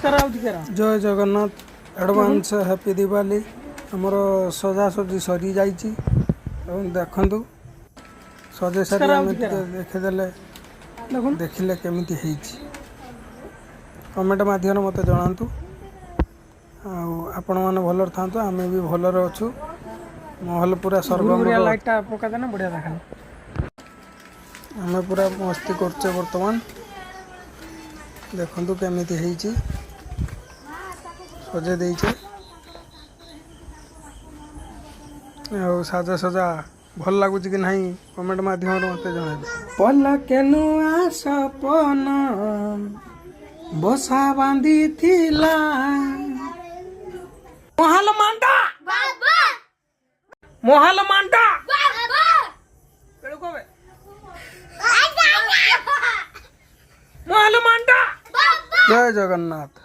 जय Jagannath advance happy Diwali आमर सजासजी सरी जाइए देखु सजे सारी आम देखीदे देखिले केमिति हेइछि कमेंट माध्यम मत जनातु आपण मैंने भलर था आम भी भलर अच्छु महल पूरा सरगम आम पूरा मस्ती करचे बर्तमान देखु केमिति हेइछि सजे देइछे साजा सजा भल लगुच कि नहीं कमेंट माध्यम मत जन पला केनु सपन बसा बांधी थिला मोहल मांडा मोहल मांडा मोहल मांडा जय जगन्नाथ।